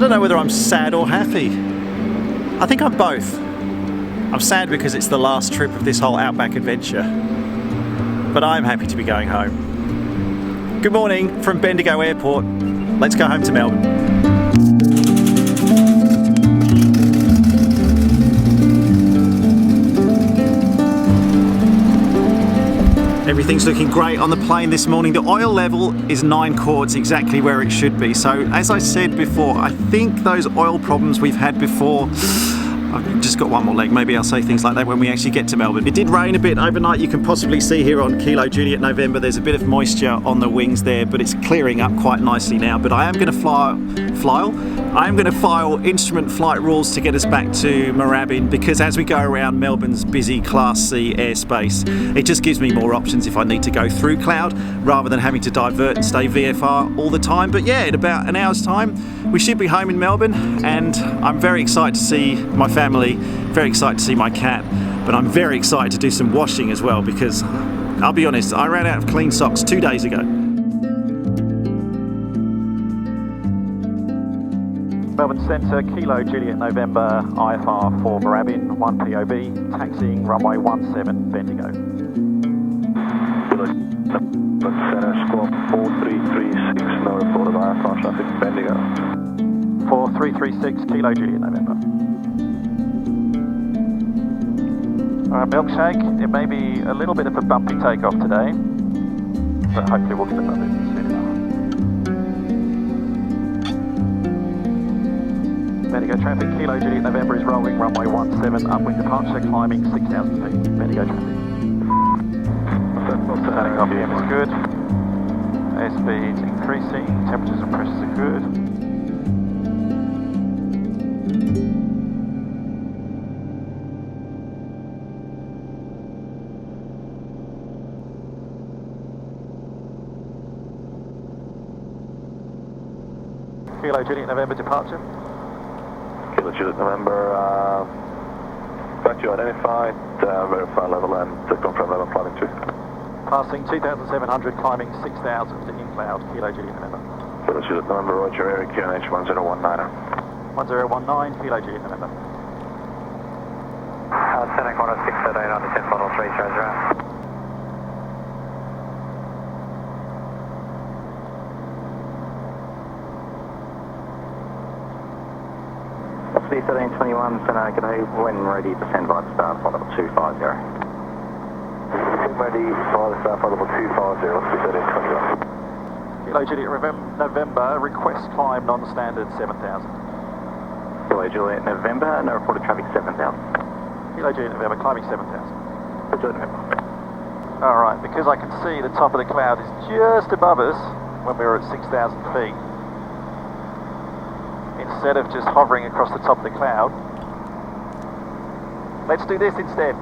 don't know whether I'm sad or happy. I think I'm both. I'm sad because it's the last trip of this whole Outback adventure, but I'm happy to be going home. Good morning from Bendigo Airport. Let's go home to Melbourne. Everything's looking great on the plane this morning. The oil level is 9 quarts, exactly where it should be. So as I said before, I think those oil problems we've had before, I've just got one more leg, maybe I'll say things like that when we actually get to Melbourne. It did rain a bit overnight. You can possibly see here on Kilo Juliet November there's a bit of moisture on the wings there, but it's clearing up quite nicely now. But I am going to file instrument flight rules to get us back to Moorabbin, because as we go around Melbourne's busy Class C airspace, it just gives me more options if I need to go through cloud rather than having to divert and stay VFR all the time. But yeah, in about an hour's time we should be home in Melbourne, and I'm very excited to see my family, very excited to see my cat, but I'm very excited to do some washing as well, because I'll be honest, I ran out of clean socks 2 days ago. Melbourne Centre, Kilo Juliet November, IFR for Moorabbin, 1 POB, taxiing runway 17, Bendigo. Centre, squawk 4336, no report of IFR traffic, Bendigo. 4336, Kilo Juliet November. Alright, Milkshake, it may be a little bit of a bumpy takeoff today, but hopefully we'll get above it soon enough. Bendigo traffic, Kilo Juliet November is rolling, runway 17, upwind departure, climbing 6,000 feet. Bendigo traffic. Static RPM is good. Airspeed's increasing, temperatures and pressures are good. Kilo Juliet November departure. Kilo Juliet November, got you identified, verify level and confirm level climbing 2. Passing 2,700, climbing 6,000 in cloud, Kilo Juliet November. Kilo Juliet November, Roger, Eric, QNH 1019. 1019, Kilo Juliet November. Center corner 638 on the 10 final 3, charge around. Speed 1321, Center, g'day, when ready, descend via star flight level 250. Ready, flight start flight level 250, speed 1321. Kilo Juliet November, request climb non-standard 7,000. Kilo Juliet November, no reported traffic 7,000. Kilo Juliet November, climbing 7,000. Kilo Juliet November. Alright, because I can see the top of the cloud is just above us when we were at 6,000 feet. Instead of just hovering across the top of the cloud, let's do this instead.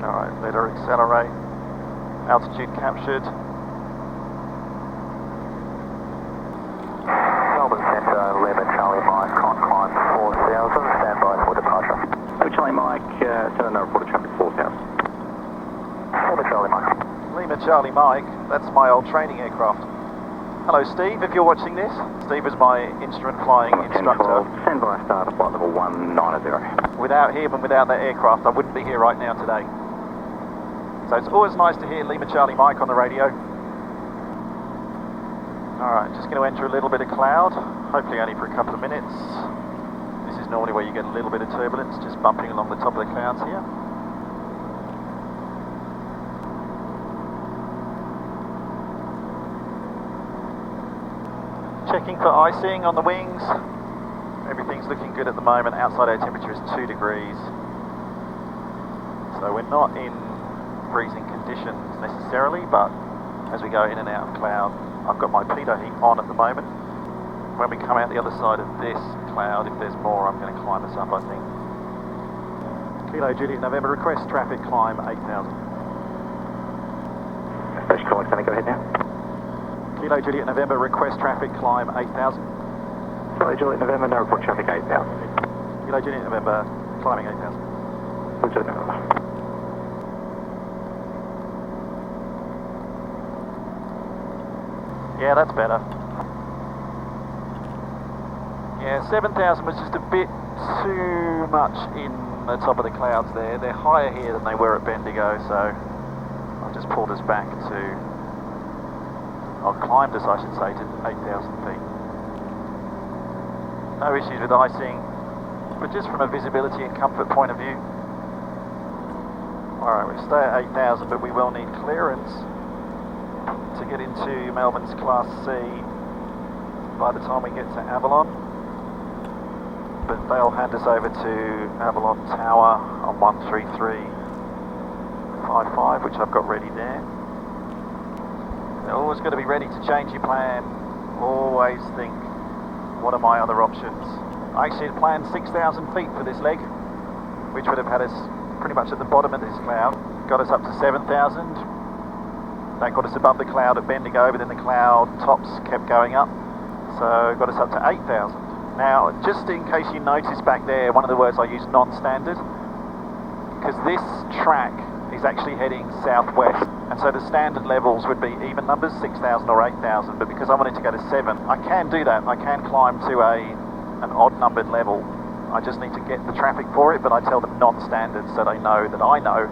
Alright, let her accelerate. Altitude captured. Melbourne Centre, Lima Charlie Mike, con climb 4,000, stand by for departure. Charlie Mike, Center, no reported traffic 4,000. Lima Charlie Mike. Lima Charlie Mike, that's my old training aircraft. Hello Steve, if you're watching this. Steve is my instrument flying instructor. Stand by start flight level 190. Without him and without that aircraft, I wouldn't be here right now today. So it's always nice to hear Lima Charlie Mike on the radio. Alright, just going to enter a little bit of cloud, hopefully only for a couple of minutes. This is normally where you get a little bit of turbulence, just bumping along the top of the clouds here. Checking for icing on the wings. Everything's looking good at the moment. Outside air temperature is 2 degrees. So we're not in freezing conditions necessarily, but as we go in and out of cloud, I've got my pitot heat on at the moment. When we come out the other side of this cloud, if there's more, I'm going to climb us up, I think. Kilo Juliet November, request traffic climb 8,000. Station calling, Center, go ahead now. Kilo Juliet November, request traffic climb 8,000. Kilo Juliet November, no report traffic 8,000. Kilo Juliet November, climbing 8,000. Kilo Juliet November. Yeah, that's better. Yeah, 7,000 was just a bit too much in the top of the clouds there. They're higher here than they were at Bendigo, so I'll just pull this back to, I'll climb this, I should say, to 8,000 feet. No issues with icing, but just from a visibility and comfort point of view. Alright, we stay at 8,000, but we will need clearance to get into Melbourne's Class C by the time we get to Avalon. But they'll hand us over to Avalon Tower on 13355, which I've got ready there. You're always got to be ready to change your plan. Always think, what are my other options? I actually had planned 6,000 feet for this leg, which would have had us pretty much at the bottom of this cloud. Got us up to 7,000. That got us above the cloud at Bendigo, but then the cloud tops kept going up. So got us up to 8,000. Now, just in case you notice back there, one of the words I use, non-standard, because this track is actually heading southwest, and so the standard levels would be even numbers, 6,000 or 8,000, but because I wanted to go to 7, I can do that. I can climb to an odd numbered level. I just need to get the traffic for it, but I tell them non-standard so they know that I know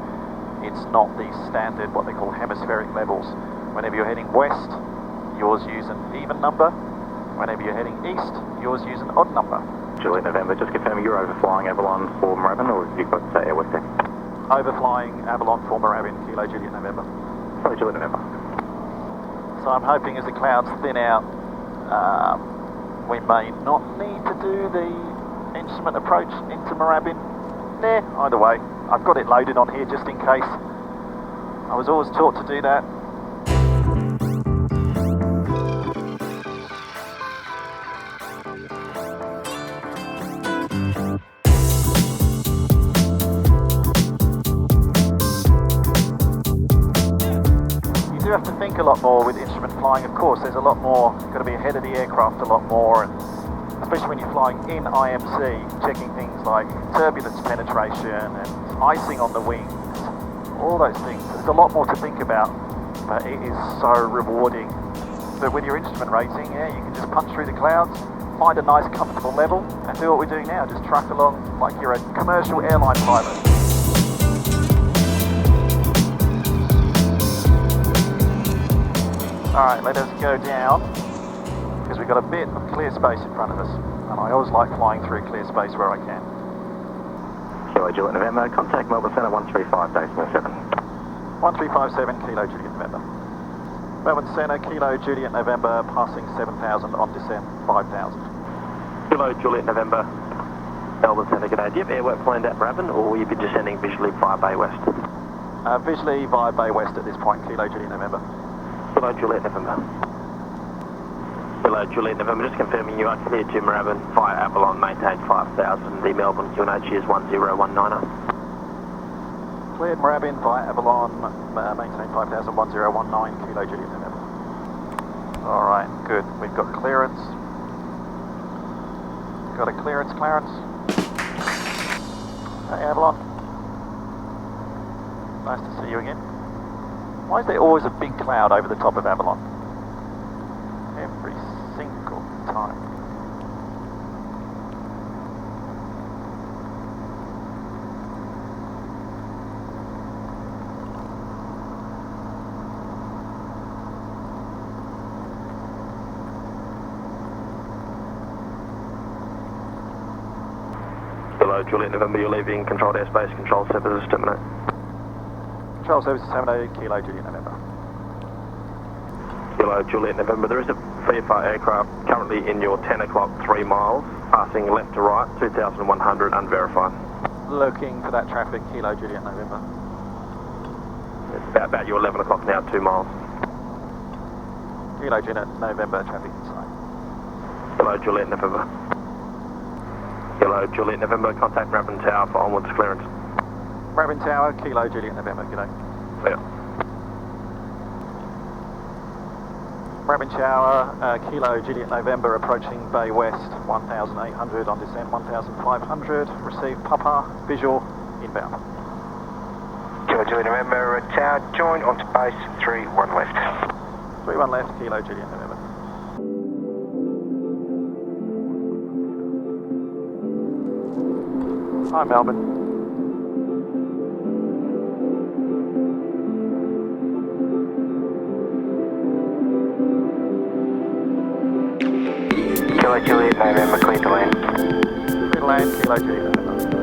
it's not the standard, what they call hemispheric levels. Whenever you're heading west, yours use an even number. Whenever you're heading east, yours use an odd number. Juliet November, just confirming you're overflying Avalon for Moorabbin, or have you got Air West there? Overflying Avalon for Moorabbin, Kilo Juliet November. Sorry, Juliet November. So I'm hoping as the clouds thin out, we may not need to do the instrument approach into Moorabbin. Either way, I've got it loaded on here just in case. I was always taught to do that. You have to think a lot more with instrument flying. Of course, there's a lot more, you've got to be ahead of the aircraft a lot more, and especially when you're flying in IMC, checking things like turbulence penetration and icing on the wings, all those things. There's a lot more to think about, but it is so rewarding. But with your instrument rating, yeah, you can just punch through the clouds, find a nice comfortable level, and do what we're doing now, just truck along like you're a commercial airline pilot. Alright, let us go down, because we've got a bit of clear space in front of us, and I always like flying through clear space where I can. Kilo Juliet November, contact Melbourne Centre 135.7. 1357, Kilo Juliet November. Melbourne Centre, Kilo Juliet November, passing 7,000 on descent, 5,000. Kilo Juliet November, Melbourne Centre, g'day. Do you have airwork planned at Moorabbin, or will you be descending visually via Bay West? Visually via Bay West at this point, Kilo Juliet November. Kilo Juliet November. Kilo Juliet November, just confirming you are cleared to Moorabbin via Avalon, maintain 5,000. The Melbourne QNH is 1019er. Cleared Moorabbin via Avalon, maintain 5,000, 1019, Kilo Juliet November. Alright, good. We've got clearance. Got a clearance, Clarence. Hey, Avalon. Nice to see you again. Why is there always a big cloud over the top of Avalon? Every single time. Kilo Juliet November, you're leaving controlled airspace, control services terminate. Control services terminated, Kilo Juliet November. Kilo Juliet November, there is a VFR aircraft currently in your 10 o'clock, 3 miles, passing left to right, 2,100, unverified. Looking for that traffic, Kilo Juliet November. It's about your 11 o'clock now, 2 miles. Kilo Juliet November, traffic inside. Kilo Juliet November. Kilo Juliet November, contact Moorabbin Tower for onwards clearance. Moorabbin Tower, Kilo Juliet November, g'day. Yeah. Moorabbin Tower, Kilo Juliet November, approaching Bay West, 1,800 on descent, 1,500. Receive Papa, visual, inbound. Kilo Juliet November, Tower, join onto base, 3-1 left. 3-1 left, Kilo Juliet November. Hi, Melbourne. Kilo Juliet, November, clear to land. Clear to land, Kilo Juliet, November.